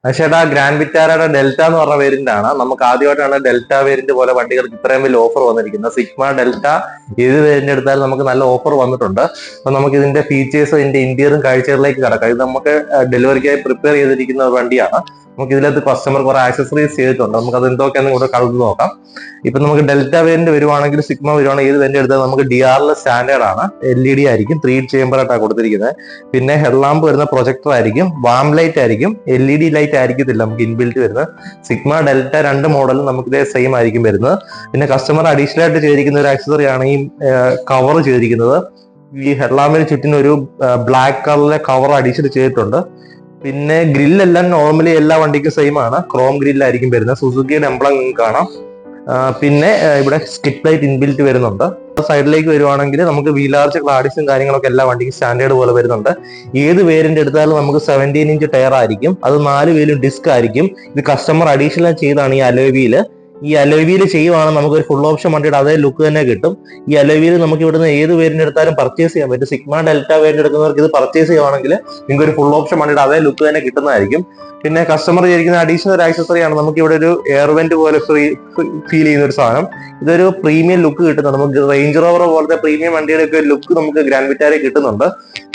ചേട്ടാ grand വിറ്റാരയുടെ delta എന്ന് പറഞ്ഞ വേരിയന്റ് ആണ്. നമുക്ക് ആദ്യമായിട്ടാണ് ഡെൽറ്റ വേരിയന്റ് പോലെ വണ്ടികൾക്ക് ഇത്രയും വലിയ ഓഫർ വന്നിരിക്കുന്നത്. സിഗ്മ ഡെൽറ്റ ഏത് വേരിയന്റ് എടുത്താലും നമുക്ക് നല്ല ഓഫർ വന്നിട്ടുണ്ട്. അപ്പൊ നമുക്ക് ഇതിന്റെ ഫീച്ചേഴ്സും ഇതിന്റെ ഇന്റീരിയറും കാഴ്ചകളിലേക്ക് കടക്കാം. ഇത് നമുക്ക് ഡെലിവറിക്കായി പ്രിപ്പയർ ചെയ്തിരിക്കുന്ന ഒരു വണ്ടിയാണ്. നമുക്ക് ഇതിനകത്ത് കസ്റ്റമർ കുറെ ആക്സസറീസ് ചെയ്തിട്ടുണ്ട്. നമുക്ക് അത് എന്തൊക്കെയാണെന്ന് കൂടെ കളഞ്ഞു നോക്കാം. ഇപ്പൊ നമുക്ക് ഡെൽറ്റ വേരിയന്റ് വരുവാണെങ്കിൽ, സിഗ്മ വരുവാണെങ്കിൽ ഏത് വേരിയന്റ് എടുത്താൽ നമുക്ക് DRL സ്റ്റാൻഡേർഡ് ആണ്. LED ആയിരിക്കും, 3 ചേമ്പർ ആയിട്ടാണ് കൊടുത്തിരിക്കുന്നത്. പിന്നെ ഹെഡ്ലാമ്പ് വരുന്ന പ്രൊജക്ടർ ആയിരിക്കും, വാം ലൈറ്റ് ആയിരിക്കും, LED ലൈറ്റ് ആയിരിക്കത്തില്ല നമുക്ക് ഇൻബിൽറ്റ് വരുന്നത്. സിഗ്മ ഡെൽറ്റ രണ്ട് മോഡലും നമുക്ക് ഇതേ സെയിം ആയിരിക്കും വരുന്നത്. പിന്നെ കസ്റ്റമർ അഡീഷണൽ ആയിട്ട് ചെയ്തിരിക്കുന്ന ഒരു ആക്സസറി ആണ് ഈ കവർ ചെയ്തിരിക്കുന്നത്. ഈ ഹെഡ്ലാമ്പിന് ചുറ്റിന് ഒരു ബ്ലാക്ക് കളറിലെ കവർ അഡീഷണൽ ചെയ്തിട്ടുണ്ട്. പിന്നെ ഗ്രില്ലെല്ലാം നോർമലി എല്ലാ വണ്ടിക്കും സെയിം ആണ്, ക്രോം ഗ്രില്ലായിരിക്കും വരുന്നത്. സുസുക്കിയുടെ എംബ്ലം കാണാം. പിന്നെ ഇവിടെ സ്കിപ്പ് ലൈറ്റ് ഇൻബിൽറ്റ് വരുന്നുണ്ട്. സൈഡിലേക്ക് വരുവാണെങ്കിൽ നമുക്ക് വീലാർച്ച് ക്ലാഡിസും കാര്യങ്ങളൊക്കെ എല്ലാ വണ്ടിക്കും സ്റ്റാൻഡേർഡ് പോലെ വരുന്നുണ്ട്. ഏത് വേരിയന്റ് എടുത്താലും നമുക്ക് 17 ഇഞ്ച് ടയർ ആയിരിക്കും. അത് 4 വീലും ഡിസ്ക് ആയിരിക്കും. ഇത് കസ്റ്റമർ അഡീഷണൽ ചെയ്താണ് ഈ അലോയ് വീല്. ഈ അലോയ് വീല് ചെയ്യുവാണെങ്കിൽ നമുക്ക് ഒരു ഫുൾ ഓപ്ഷൻ വണ്ടിയുടെ അതേ ലുക്ക് തന്നെ കിട്ടും. ഈ അലോയ് വീല് നമുക്ക് ഇവിടുന്ന് ഏത് വേരിയന്റ് എടുത്താലും പർച്ചേസ് ചെയ്യാൻ പറ്റും. സിഗ്മ ഡെൽറ്റ വേരിയന്റ് എടുക്കുന്നവർക്ക് ഇത് പർച്ചേസ് ചെയ്യുവാണെങ്കിൽ നിങ്ങൾക്ക് ഒരു ഫുൾ ഓപ്ഷൻ വണ്ടിയുടെ അതേ ലുക്ക് തന്നെ കിട്ടുന്നതായിരിക്കും. പിന്നെ കസ്റ്റമർ ചെയ്തിരിക്കുന്ന അഡീഷണൽ ഒരു ആക്സസറിയാണ് നമുക്ക് ഇവിടെ ഒരു എയർവെന്റ് പോലെ ഫീൽ ചെയ്യുന്ന ഒരു സാധനം. ഇതൊരു പ്രീമിയം ലുക്ക് കിട്ടുന്നുണ്ട്. നമുക്ക് റേഞ്ച് റോവർ പോലത്തെ പ്രീമിയം വണ്ടിയുടെ ഒക്കെ ലുക്ക് നമുക്ക് ഗ്രാൻഡ് വിറ്റാരെ കിട്ടുന്നുണ്ട്.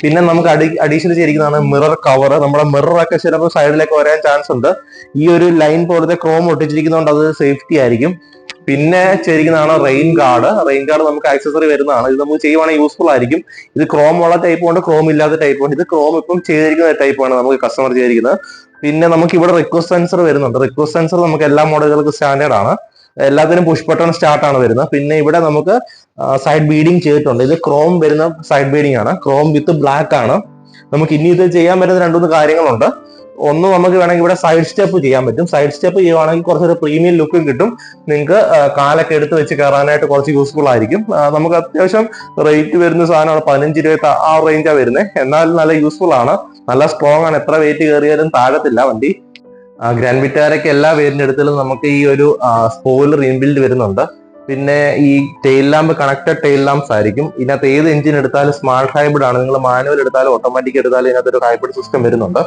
പിന്നെ നമുക്ക് അഡീഷണൽ ചെയ്തിരിക്കുന്നതാണ് മിറർ കവർ. നമ്മുടെ മിററൊക്കെ ചിലപ്പോൾ സൈഡിലേക്ക് വരാൻ ചാൻസ് ഉണ്ട്. ഈ ഒരു ലൈൻ പോലത്തെ ക്രോം ഒട്ടിച്ചിരിക്കുന്നതുകൊണ്ട് അത് സേഫ്റ്റി ആയിരിക്കും. പിന്നെ ചെയ്തിരിക്കുന്നതാണ് റെയിൻ ഗാർഡ്. റെയിൻ ഗാർഡ് നമുക്ക് ആക്സസറി വരുന്നതാണ്. ഇത് നമുക്ക് ചെയ്യുവാണെങ്കിൽ യൂസ്ഫുൾ ആയിരിക്കും. ഇത് ക്രോം ഉള്ള ടൈപ്പ് ഉണ്ട്, ക്രോം ഇല്ലാത്ത ടൈപ്പ് ഉണ്ട്. ഇത് ക്രോം ഇപ്പം ചെയ്തിരിക്കുന്ന ടൈപ്പാണ് നമുക്ക് കസ്റ്റമർ ചെയ്തിരിക്കുന്നത്. പിന്നെ നമുക്ക് ഇവിടെ റിക്വസ്റ്റ് സെൻസർ വരുന്നുണ്ട്. റിക്വസ്റ്റ് സെൻസർ നമുക്ക് എല്ലാ മോഡലുകൾക്കും സ്റ്റാൻഡേർഡ് ആണ്. എല്ലാത്തിനും പുഷ് ബട്ടൺ സ്റ്റാർട്ട് ആണ് വരുന്നത്. പിന്നെ ഇവിടെ നമുക്ക് സൈഡ് ബീഡിങ് ചെയ്തിട്ടുണ്ട്. ഇത് ക്രോം വരുന്ന സൈഡ് ബീഡിങ് ആണ്, ക്രോം വിത്ത് ബ്ലാക്ക് ആണ്. നമുക്ക് ഇനി ഇത് ചെയ്യാൻ പറ്റുന്ന 2-3 കാര്യങ്ങളുണ്ട്. ഒന്ന്, നമുക്ക് വേണമെങ്കിൽ ഇവിടെ സൈഡ് സ്റ്റെപ്പ് ചെയ്യാൻ പറ്റും. സൈഡ് സ്റ്റെപ്പ് ചെയ്യുവാണെങ്കിൽ കുറച്ചൊരു പ്രീമിയം ലുക്കും കിട്ടും. നിങ്ങൾക്ക് കാലൊക്കെ എടുത്ത് വെച്ച് കയറാനായിട്ട് കുറച്ച് യൂസ്ഫുൾ ആയിരിക്കും. നമുക്ക് അത്യാവശ്യം റേറ്റ് വരുന്ന സാധനമാണ്, 15 രൂപ ആ റേഞ്ചാണ് വരുന്നത്. എന്നാൽ നല്ല യൂസ്ഫുൾ ആണ്, നല്ല സ്ട്രോങ് ആണ്. എത്ര വെയിറ്റ് കയറിയാലും താഴത്തില്ല വണ്ടി. ഗ്രാൻഡ് വിറ്റാരയ്ക്ക് എല്ലാ വേരിയന്റ് എടുത്താലും നമുക്ക് ഈ ഒരു സ്പോയിലർ ഇൻബിൽഡ് വരുന്നുണ്ട്. പിന്നെ ഈ tail lamp connected tail lamps ആയിരിക്കും. ഇതിനകത്ത് ഏത് എഞ്ചിൻ എടുത്താലും സ്മാർട്ട് ഹൈബ്രിഡ് ആണ്. നിങ്ങൾ മാനുവൽ എടുത്താലും ഓട്ടോമാറ്റിക് എടുത്താലും ഇതിനകത്ത് ഒരു ഹൈബ്രിഡ് സിസ്റ്റം വരുന്നുണ്ട്.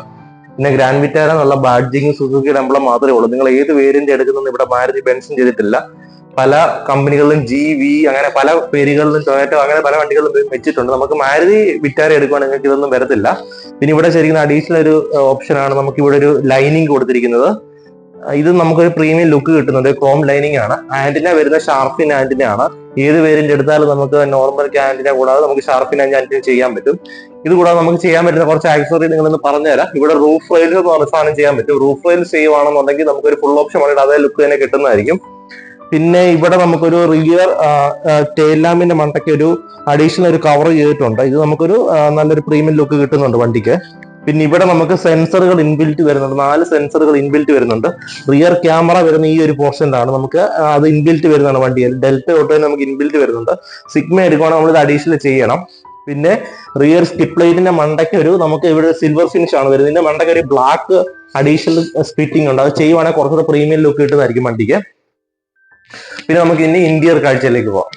പിന്നെ ഗ്രാൻഡ് വിറ്റാര എന്നുള്ള ബാഡ്ജിങ് സുസുക്കിയുടെ എംബ്ലം മാത്രമേ ഉള്ളൂ. നിങ്ങൾ ഏത് വേരിയന്റ് എടുക്കുന്ന ഇവിടെ മാരുതി ബെൻസും ചെയ്തിട്ടില്ല. പല കമ്പനികളിലും GV അങ്ങനെ പല പേരുകളിലും ടൊയോറ്റോ അങ്ങനെ പല വണ്ടികളിലും വെച്ചിട്ടുണ്ട്. നമുക്ക് മാരുതി വിറ്റാര എടുക്കുവാണെങ്കിൽ നിങ്ങൾക്ക് ഇതൊന്നും വരത്തില്ല. പിന്നെ ഇവിടെ ശരിക്കും അഡീഷണൽ ഒരു ഓപ്ഷനാണ് നമുക്ക് ഇവിടെ ഒരു ലൈനിങ് കൊടുത്തിരിക്കുന്നത്. ഇത് നമുക്കൊരു പ്രീമിയം ലുക്ക് കിട്ടുന്നുണ്ട്. ക്രോം ലൈനിങ് ആണ്. ആന്റിന വരുന്ന ഷാർപ്പിൻ ആന്റിന ആണ്. ഏത് വേരിയന്റ് എടുത്താലും നമുക്ക് നോർമൽ ആന്റിന കൂടാതെ നമുക്ക് ഷാർപ്പിൻ ആന്റിന ചെയ്യാൻ പറ്റും. ഇത് കൂടാതെ നമുക്ക് ചെയ്യാൻ പറ്റുന്ന കുറച്ച് ആക്സസറി നിങ്ങളൊന്ന് പറഞ്ഞുതരാം. ഇവിടെ റൂഫ് റെയിൽസ് എന്ന് പറഞ്ഞ സാധനം ചെയ്യാൻ പറ്റും. റൂഫ് റെയിൽസ് ചെയ്യുവാണെന്നുണ്ടെങ്കിൽ നമുക്കൊരു ഫുൾ ഓപ്ഷൻ വണ്ടിയുടെ അതേ ലുക്ക് തന്നെ കിട്ടുന്നതായിരിക്കും. പിന്നെ ഇവിടെ നമുക്കൊരു റിയർ ടെയിൽ ലാമ്പിന്റെ മണ്ടയ്ക്ക് ഒരു അഡീഷണൽ ഒരു കവർ ചെയ്തിട്ടുണ്ട്. ഇത് നമുക്കൊരു നല്ലൊരു പ്രീമിയം ലുക്ക് കിട്ടുന്നുണ്ട് വണ്ടിക്ക്. പിന്നെ ഇവിടെ നമുക്ക് സെൻസറുകൾ ഇൻബിൽറ്റ് വരുന്നുണ്ട്. 4 സെൻസറുകൾ ഇൻബിൽറ്റ് വരുന്നുണ്ട്. റിയർ ക്യാമറ വരുന്ന ഈ ഒരു പോർഷനിലാണ് നമുക്ക് അത് ഇൻബിൽറ്റ് വരുന്നതാണ് വണ്ടിയിൽ. ഡെൽറ്റ തൊട്ട് നമുക്ക് ഇൻബിൽറ്റ് വരുന്നുണ്ട്. സിഗ്മ എടുക്കുവാണെങ്കിൽ നമ്മൾ ഇത് അഡീഷണൽ ചെയ്യണം. പിന്നെ റിയർ സ്കിപ്പ് ലൈറ്റിന്റെ മണ്ടയ്ക്ക് നമുക്ക് ഇവിടെ സിൽവർ ഫിനിഷ് ആണ് വരുന്നത്. ഇതിന്റെ മണ്ടയ്ക്ക് ഒരു ബ്ലാക്ക് അഡീഷണൽ സ്പ്ലിറ്റിംഗ് ഉണ്ട്. അത് ചെയ്യുവാണെങ്കിൽ കുറച്ചുകൂടെ പ്രീമിയം ലുക്ക് കിട്ടുന്നതായിരിക്കും വണ്ടിക്ക്. പിന്നെ നമുക്ക് ഇനി ഇന്റീരിയർ കാഴ്ചയിലേക്ക് പോകാം.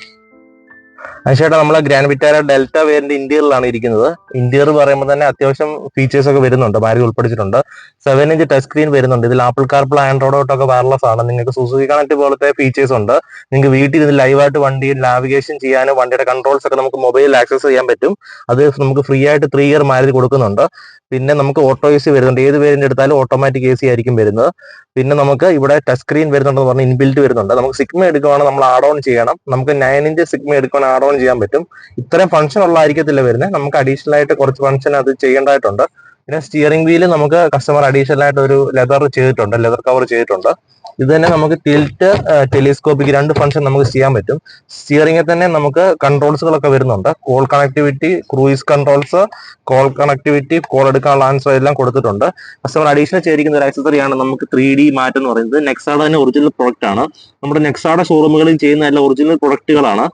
അതിനുശേഷം നമ്മളെ ഗ്രാൻഡ് വിറ്റാര ഡെൽറ്റ വേരിയന്റ് ഇന്റീരിയറിലാണ് ഇരിക്കുന്നത്. ഇന്റീരിയർ പറയുമ്പോൾ തന്നെ അത്യാവശ്യം ഫീച്ചേഴ്സ് ഒക്കെ വരുന്നുണ്ട്. മാരുതി ഉൾപ്പെടുത്തിയിട്ടുണ്ട്. 7-ഇഞ്ച് ടച്ച് സ്ക്രീൻ വരുന്നുണ്ട്. ഇതിൽ ആപ്പിൾ കാർപ്ലേ, ആൻഡ്രോയിഡ് ഓട്ടോ ഒക്കെ വയർലെസ് ആണ്. നിങ്ങൾക്ക് സുസുക്കി കണക്ട് പോലത്തെ ഫീച്ചേഴ്സ് ഉണ്ട്. നിങ്ങൾക്ക് വീട്ടിൽ ഇത് ലൈവായിട്ട് വണ്ടിയിൽ നാവിഗേഷൻ ചെയ്യാനും വണ്ടിയുടെ കൺട്രോൾസ് ഒക്കെ നമുക്ക് മൊബൈലിൽ ആക്സസ് ചെയ്യാൻ പറ്റും. അത് നമുക്ക് ഫ്രീ ആയിട്ട് 3 ഇയർ മാരുതി കൊടുക്കുന്നുണ്ട്. പിന്നെ നമുക്ക് ഓട്ടോ AC വരുന്നുണ്ട്. ഏത് വേരിയന്റ് എടുത്താലും ഓട്ടോമാറ്റിക് AC ആയിരിക്കും വരുന്നത്. പിന്നെ നമുക്ക് ഇവിടെ ടച്ച് സ്ക്രീൻ വരുന്നുണ്ടെന്ന് പറഞ്ഞാൽ ഇൻബിൽറ്റ് വരുന്നുണ്ട്. നമുക്ക് സിഗ്മ എടുക്കുവാണെങ്കിൽ നമ്മൾ ആഡ് ഓൺ ചെയ്യണം. നമുക്ക് 9-ഇഞ്ച് സിഗ്മ എടുക്കുവാണെങ്കിൽ ആഡ് ഓൺ ചെയ്യാൻ പറ്റും. ഇത്രയും ഫംഗ്ഷൻ ഉള്ളതായിരിക്കത്തില്ല വരുന്നത്. നമുക്ക് അഡീഷണൽ ആയിട്ട് കുറച്ച് ഫംഗ്ഷൻ അത് ചെയ്യേണ്ടതായിട്ടുണ്ട്. പിന്നെ സ്റ്റിയറിംഗ് വീല് നമുക്ക് കസ്റ്റമർ അഡീഷണൽ ആയിട്ട് ഒരു ലെതർ ചെയ്തിട്ടുണ്ട്, ലെതർ കവർ ചെയ്തിട്ടുണ്ട്. ഇത് തന്നെ നമുക്ക് ടിൽറ്റ്, ടെലിസ്കോപ്പിക് 2 ഫംഗ്ഷൻ നമുക്ക് ചെയ്യാൻ പറ്റും. സ്റ്റിയറിംഗിൽ തന്നെ നമുക്ക് കൺട്രോൾസുകളൊക്കെ വരുന്നുണ്ട്. Call connectivity, cruise controls, call connectivity, call എടുക്കാനുള്ള ആൻസർ എല്ലാം കൊടുത്തിട്ടുണ്ട്. കസ്റ്റമർ അഡീഷണൽ ചെയ്തിരിക്കുന്ന ഒരു ആക്സസറിയാണ് നമുക്ക് 3D മാറ്റ് എന്ന് പറയുന്നത്. നെക്സാഡ തന്നെ ഒറിജിനൽ പ്രൊഡക്റ്റ് ആണ്. നമ്മുടെ നെക്സാഡ ഷോറൂമുകളിൽ ചെയ്യുന്ന എല്ലാ ഒറിജിനൽ പ്രൊഡക്റ്റുകളാണ്.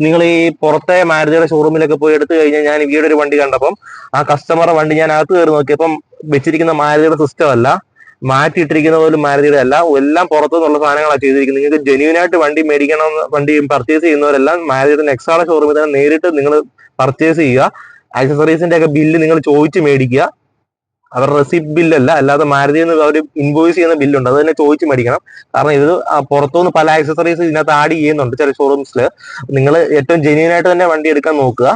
നിങ്ങൾ ഈ പുറത്തെ മാരുതിയുടെ ഷോറൂമിലൊക്കെ പോയി എടുത്തു കഴിഞ്ഞാൽ, ഞാൻ ഇവിടെ ഒരു വണ്ടി കണ്ടപ്പം ആ കസ്റ്റമറെ വണ്ടി ഞാൻ അകത്ത് കയറി നോക്കിയപ്പം വെച്ചിരിക്കുന്ന മാരുതിയുടെ സിസ്റ്റം അല്ല, മാറ്റിയിട്ടിരിക്കുന്ന പോലും മാരുതിയുടെ അല്ല, എല്ലാം പുറത്തുനിന്നുള്ള സാധനങ്ങളാണ് ചെയ്തിരിക്കുന്നത്. നിങ്ങൾക്ക് ജെന്യൂൻ ആയിട്ട് വണ്ടി മേടിക്കണം, വണ്ടി പർച്ചേസ് ചെയ്യുന്നവരെല്ലാം മാരുതിയുടെ നെക്സാഡ ഷോറൂമിൽ തന്നെ നേരിട്ട് നിങ്ങൾ പർച്ചേസ് ചെയ്യുക. ആക്സസറീസിന്റെ ഒക്കെ ബില്ല് നിങ്ങൾ ചോദിച്ച് മേടിക്കുക. അവരുടെ റെസിപ്റ്റ് ബില്ലല്ല, അല്ലാതെ മാരുതി എന്ന് അവർ ഇൻവോയ്സ് ചെയ്യുന്ന ബില്ലുണ്ട്, അത് തന്നെ ചോദിച്ച് മേടിക്കണം. കാരണം ഇത് പുറത്തുനിന്ന് പല ആക്സസറീസ് ഇതിനകത്ത് ആഡ് ചെയ്യുന്നുണ്ട് ചില ഷോറൂംസിൽ. നിങ്ങൾ ഏറ്റവും ജെന്യൂൻ ആയിട്ട് തന്നെ വണ്ടി എടുക്കാൻ നോക്കുക.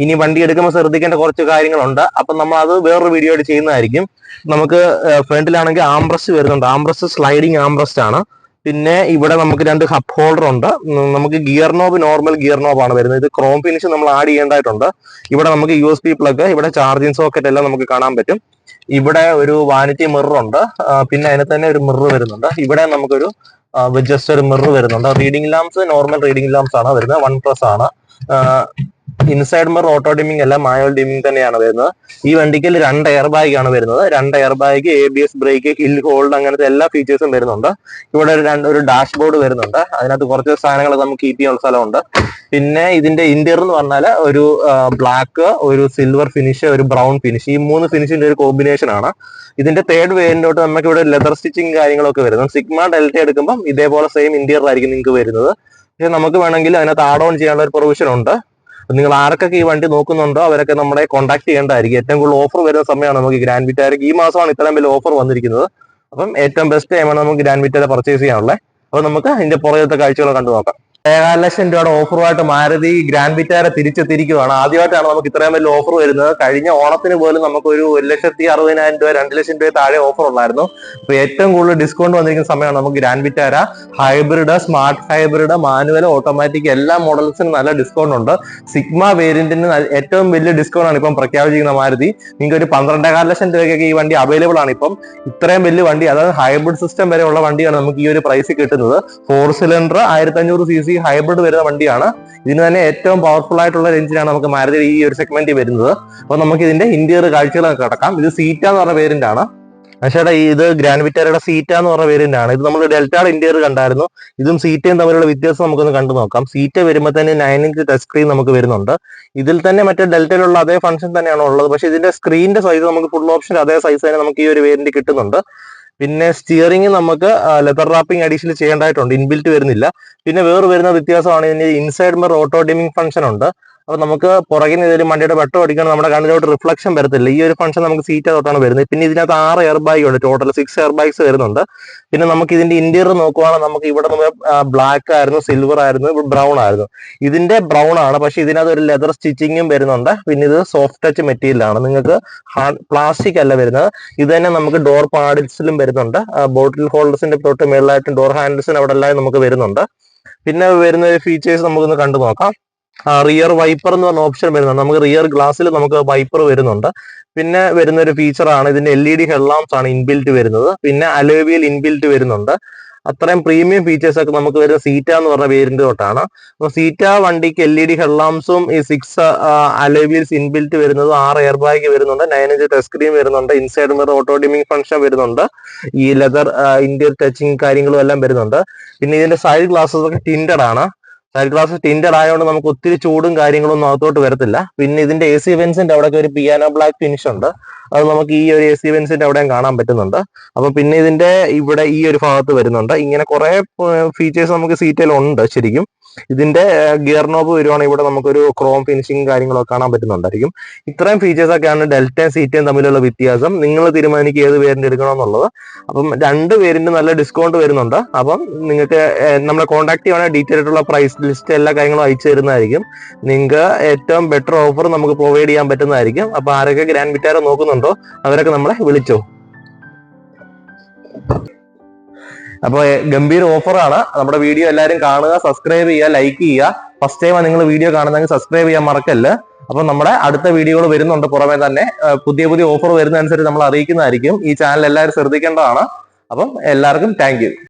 ഇനി വണ്ടി എടുക്കുമ്പോൾ ശ്രദ്ധിക്കേണ്ട കുറച്ച് കാര്യങ്ങളുണ്ട്, അപ്പൊ നമ്മൾ അത് വേറൊരു വീഡിയോ ആയിട്ട് ചെയ്യുന്നതായിരിക്കും. നമുക്ക് ഫ്രണ്ടിലാണെങ്കിൽ ആംബ്രസ്റ്റ് വരുന്നുണ്ട്, ആംബ്രസ്റ്റ് സ്ലൈഡിങ് ആംബ്രസ്റ്റ് ആണ്. പിന്നെ ഇവിടെ നമുക്ക് 2 ഹബ് ഹോൾഡർ ഉണ്ട്. നമുക്ക് gear knob normal gear knob ആണ് വരുന്നത്. ഇത് ക്രോം ഫിനിഷ് നമ്മൾ ആഡ് ചെയ്യേണ്ടതായിട്ടുണ്ട്. ഇവിടെ നമുക്ക് USB പ്ലഗ്, ഇവിടെ ചാർജിങ് സോക്കറ്റ് എല്ലാം നമുക്ക് കാണാൻ പറ്റും. ഇവിടെ ഒരു വാനിറ്റി മിറർ ഉണ്ട്, പിന്നെ അതിന് തന്നെ ഒരു മിറർ വരുന്നുണ്ട്. ഇവിടെ നമുക്കൊരു ജസ്റ്റ് ഒരു മിറർ വരുന്നുണ്ട്. Reading lamps normal reading lamps ആണ് വരുന്നത്, 1+ ആണ്. ഇൻസൈഡ് മിറർ ഓട്ടോ ഡിമ്മിംഗ് അല്ല, മാനുവൽ ഡിമ്മിംഗ് തന്നെയാണ് വരുന്നത്. ഈ വണ്ടിക്ക് 2 എയർ ബാഗ് ആണ് വരുന്നത്. 2 air bag, ABS brake, hill hold, അങ്ങനത്തെ എല്ലാ ഫീച്ചേഴ്സും വരുന്നുണ്ട്. ഇവിടെ ഒരു ഡാഷ് ബോർഡ് വരുന്നുണ്ട്, അതിനകത്ത് കുറച്ച് സാധനങ്ങൾ നമുക്ക് കീപ്പ് ചെയ്യാനുള്ള സ്ഥലമുണ്ട്. പിന്നെ ഇതിന്റെ ഇന്റീരിയർ എന്ന് പറഞ്ഞാൽ ഒരു ബ്ലാക്ക്, ഒരു സിൽവർ ഫിനിഷ്, ഒരു ബ്രൗൺ ഫിനിഷ്, ഈ 3 ഫിനിഷിന്റെ ഒരു കോമ്പിനേഷൻ ആണ്. ഇതിന്റെ തേർഡ് വേരിയന്റോട്ട് നമുക്ക് ഇവിടെ ലെതർ സ്റ്റിച്ചിങ് കാര്യങ്ങളൊക്കെ വരുന്നത്. സിഗ്മ ഡെൽറ്റ എടുക്കുമ്പോൾ ഇതേപോലെ സെയിം ഇന്റീരിയർ ആയിരിക്കും നിങ്ങൾക്ക് വരുന്നത്. പക്ഷെ നമുക്ക് വേണമെങ്കിൽ അതിനകത്ത് ആഡ് ഓൺ ചെയ്യാനുള്ള ഒരു പ്രൊവിഷൻ ഉണ്ട്. നിങ്ങൾ ആർക്കൊക്കെ ഈ വണ്ടി നോക്കുന്നുണ്ടോ അവരൊക്കെ നമ്മളെ കോൺടാക്ട് ചെയ്യേണ്ടതായിരിക്കും. ഏറ്റവും കൂടുതൽ ഓഫർ വരുന്ന സമയമാണ് നമുക്ക് ഗ്രാൻഡ് വിറ്റാരയ്ക്ക്. ഈ മാസമാണ് ഇത്രയും വലിയ ഓഫർ വന്നിരിക്കുന്നത്. അപ്പം ഏറ്റവും ബെസ്റ്റ് ടൈമാണ് നമുക്ക് ഗ്രാൻഡ് വിറ്റാര പർച്ചേസ് ചെയ്യാനുള്ളത്. അപ്പൊ നമുക്ക് അതിന്റെ പുറകത്തെ കാഴ്ചകൾ കണ്ടു നോക്കാം. 7,00,000 രൂപയുടെ ഓഫറുമായിട്ട് മാരുതി ഗ്രാൻഡ് വിറ്റാര തിരിച്ചെത്തിയിരിക്കുകയാണ്. ആദ്യമായിട്ടാണ് നമുക്ക് ഇത്രയും വലിയ ഓഫർ വരുന്നത്. കഴിഞ്ഞ ഓണത്തിന് പോലും നമുക്ക് ഒരു 1,60,000 രൂപ, 2,00,000 രൂപ താഴെ ഓഫർ ഉള്ളായിരുന്നു. അപ്പൊ ഏറ്റവും കൂടുതൽ ഡിസ്കൗണ്ട് വന്നിരിക്കുന്ന സമയമാണ് നമുക്ക് Grand Vitara. Hybrid, smart hybrid, manual, automatic എല്ലാ മോഡൽസിനും നല്ല ഡിസ്കൗണ്ട് ഉണ്ട്. സിഗ്മ വേരിയന്റിന് ഏറ്റവും വലിയ ഡിസ്കൗണ്ട് ആണ് ഇപ്പം പ്രഖ്യാപിച്ചിരിക്കുന്ന മാരുതി. നിങ്ങൾക്ക് ഒരു 12,500,000 രൂപയ്ക്കൊക്കെ ഈ വണ്ടി അവൈലബിൾ ആണ് ഇപ്പം. ഇത്രയും വലിയ വണ്ടി, അതായത് ഹൈബ്രിഡ് സിസ്റ്റം വരെ ഉള്ള വണ്ടിയാണ് നമുക്ക് ഈ ഒരു പ്രൈസിൽ കിട്ടുന്നത്. 4 സിലിണ്ടർ 1500 cc ഹൈബ്രിഡ് വരുന്ന വണ്ടിയാണ്. ഇതിന് തന്നെ ഏറ്റവും പവർഫുൾ ആയിട്ടുള്ള എഞ്ചിനാണ് നമുക്ക് മാരുതി ഈ ഒരു സെഗ്മെന്റിൽ വരുന്നത്. അപ്പൊ നമുക്ക് ഇതിന്റെ ഇന്റീരിയർ കാഴ്ചകളൊക്കെ കിടക്കാം. ഇത് സീറ്റ എന്ന് പറഞ്ഞ വേരിയന്റ് ആണ്. പക്ഷേ ഇത് ഗ്രാൻഡ് വിറ്റാരയുടെ സീറ്റ എന്ന് പറഞ്ഞ വേരിയന്റ് ആണ്. ഇത് നമ്മൾ ഡെൽറ്റയുടെ ഇന്റീരിയർ കണ്ടായിരുന്നു. ഇതും സീറ്റയും തമ്മിലുള്ള വ്യത്യാസം നമുക്കൊന്ന് കണ്ടു നോക്കാം. സീറ്റ വരുമ്പോൾ തന്നെ 9-inch ടച്ച് സ്ക്രീൻ നമുക്ക് വരുന്നുണ്ട്. ഇതിൽ തന്നെ മറ്റേ ഡെൽറ്റയിലുള്ള അതേ ഫംഗ്ഷൻ തന്നെയാണ് ഉള്ളത്. പക്ഷേ ഇതിന്റെ സ്ക്രീനിന്റെ സൈസ് നമുക്ക് ഫുൾ ഓപ്ഷൻ അതേ സൈസ് തന്നെ നമുക്ക് ഈ ഒരു വേരിയന്റ് കിട്ടുന്നുണ്ട്. പിന്നെ സ്റ്റിയറിംഗ് നമുക്ക് ലെതർ റാപ്പിംഗ് അഡീഷണൽ ചെയ്യേണ്ടതായിട്ടുണ്ട്, ഇൻബിൽറ്റ് വരുന്നില്ല. പിന്നെ വേറെ വരുന്ന വ്യത്യാസമാണ് ഇതിന് inside mirror auto dimming function ഉണ്ട്. അപ്പൊ നമുക്ക് പുറകിന് ഏതെങ്കിലും വണ്ടിയുടെ വെട്ടം അടിക്കണം, നമ്മുടെ കണ്ണിലോട്ട് റിഫ്ലക്ഷൻ വരത്തില്ല. ഈ ഒരു ഫംഗ്ഷൻ നമുക്ക് സീറ്റ് തൊട്ടാണ് വരുന്നത്. പിന്നെ ഇതിനകത്ത് 6 എയർ ബാഗ് ഉണ്ട്, ടോട്ടൽ 6 എയർ ബാഗ്സ് വരുന്നുണ്ട്. പിന്നെ നമുക്ക് ഇതിന്റെ ഇന്റീരിയർ നോക്കുവാണെങ്കിൽ നമുക്ക് ഇവിടെ ബ്ലാക്ക് ആയിരുന്നു, സിൽവർ ആയിരുന്നു, ബ്രൗൺ ആയിരുന്നു. ഇതിന്റെ ബ്രൗൺ ആണ്, പക്ഷെ ഇതിനകത്ത് ഒരു ലെതർ സ്റ്റിച്ചിങ്ങും വരുന്നുണ്ട്. പിന്നെ ഇത് സോഫ്റ്റ് ടച്ച് മെറ്റീരിയൽ ആണ്, നിങ്ങൾക്ക് പ്ലാസ്റ്റിക് അല്ല വരുന്നത്. ഇത് തന്നെ നമുക്ക് ഡോർ പാഡിൽസിലും വരുന്നുണ്ട്. ബോട്ടിൽ ഹോൾഡേഴ്സിന്റെ തൊട്ട് മേളിലായിട്ടും ഡോർ ഹാൻഡിൽസിന് അവിടെ എല്ലാം നമുക്ക് വരുന്നുണ്ട്. പിന്നെ വരുന്ന ഫീച്ചേഴ്സ് നമുക്കൊന്ന് കണ്ടു നോക്കാം. റിയർ വൈപ്പർ എന്ന് പറഞ്ഞ ഓപ്ഷൻ വരുന്നുണ്ട്. നമുക്ക് റിയർ ഗ്ലാസ്സിൽ നമുക്ക് വൈപ്പർ വരുന്നുണ്ട്. പിന്നെ വരുന്ന ഒരു ഫീച്ചറാണ് ഇതിന്റെ LED ഹെഡ്ലാംപ്സ് ആണ് ഇൻബിൽറ്റ് വരുന്നത്. പിന്നെ അലോയ് വീൽ ഇൻബിൽറ്റ് വരുന്നുണ്ട്. അത്രയും പ്രീമിയം ഫീച്ചേഴ്സ് ഒക്കെ നമുക്ക് വരുന്ന സീറ്റ എന്ന് പറഞ്ഞ വേരിയന്റ് തൊട്ടാണ്. അപ്പൊ സീറ്റ വണ്ടിക്ക് LED ഹെഡ്ലാംപ്സും ഈ 6 അലോയ് വീൽസ് ഇൻബിൽറ്റ് വരുന്നത്, 6 എയർ ബാഗ് വരുന്നുണ്ട്, 9-inch ടച്ച് സ്ക്രീൻ വരുന്നുണ്ട്, inside mirror auto dimming function വരുന്നുണ്ട്, ഈ ലെതർ ഇന്റീരിയർ ടച്ചിങ് കാര്യങ്ങളും എല്ലാം വരുന്നുണ്ട്. പിന്നെ ഇതിന്റെ സൈഡ് ഗ്ലാസസ് ഒക്കെ ടിൻഡഡ് ആണ്. സൈഡ് ഗ്ലാസ് ടിൻഡഡ് ആയതുകൊണ്ട് നമുക്ക് ഒത്തിരി ചൂടും കാര്യങ്ങളൊന്നും അകത്തോട്ട് വരത്തില്ല. പിന്നെ ഇതിന്റെ AC വെന്റ്സിന്റെ അവിടെയൊക്കെ ഒരു പിയാനോ ബ്ലാക്ക് ഫിനിഷ് ഉണ്ട്, അത് നമുക്ക് ഈ ഒരു AC വെന്റ്സിന്റെ അവിടെയും കാണാൻ പറ്റുന്നുണ്ട്. അപ്പൊ പിന്നെ ഇതിന്റെ ഇവിടെ ഈ ഒരു ഭാഗത്ത് വരുന്നുണ്ട്. ഇങ്ങനെ കുറെ ഫീച്ചേഴ്സ് നമുക്ക് സീറ്റിൽ ഉണ്ട് ശരിക്കും. ഇതിന്റെ ഗിയർ നോബ് വരുവാണെങ്കിൽ ഇവിടെ നമുക്കൊരു ക്രോം ഫിനിഷിങ് കാര്യങ്ങളൊക്കെ കാണാൻ പറ്റുന്നുണ്ടായിരിക്കും. ഇത്രയും ഫീച്ചേഴ്സ് ഒക്കെയാണ് ഡെൽറ്റയും സീറ്റയും തമ്മിലുള്ള വ്യത്യാസം. നിങ്ങൾ തീരുമാനിക്കുക ഏത് വേരിയന്റ് എടുക്കണമെന്നുള്ളത്. അപ്പം 2 വേരിയന്റ് നല്ല ഡിസ്കൗണ്ട് വരുന്നുണ്ട്. അപ്പം നിങ്ങൾക്ക് നമ്മളെ കോൺടാക്ട് ചെയ്യുവാണെങ്കിൽ ഡീറ്റെയിൽ ആയിട്ടുള്ള പ്രൈസ് ലിസ്റ്റ് എല്ലാ കാര്യങ്ങളും അയച്ചു തരുന്നതായിരിക്കും. നിങ്ങൾക്ക് ഏറ്റവും ബെറ്റർ ഓഫർ നമുക്ക് പ്രൊവൈഡ് ചെയ്യാൻ പറ്റുന്നതായിരിക്കും. അപ്പൊ ആരൊക്കെ ഗ്രാൻഡ് വിറ്റാര നോക്കുന്നുണ്ടോ അവരൊക്കെ നമ്മളെ വിളിച്ചോ. അപ്പൊ ഗംഭീര ഓഫറാണ്. നമ്മുടെ വീഡിയോ എല്ലാവരും കാണുക, സബ്സ്ക്രൈബ് ചെയ്യുക, ലൈക്ക് ചെയ്യുക. ഫസ്റ്റ് ടൈം നിങ്ങൾ വീഡിയോ കാണുന്നെങ്കിൽ സബ്സ്ക്രൈബ് ചെയ്യാൻ മറക്കല്ല. അപ്പൊ നമ്മുടെ അടുത്ത വീഡിയോകൾ വരുന്നുണ്ട്. പുറമെ തന്നെ പുതിയ പുതിയ ഓഫർ വരുന്നതനുസരിച്ച് നമ്മൾ അറിയിക്കുന്നതായിരിക്കും. ഈ ചാനൽ എല്ലാവരും ശ്രദ്ധിക്കേണ്ടതാണ്. അപ്പം എല്ലാവർക്കും താങ്ക് യു.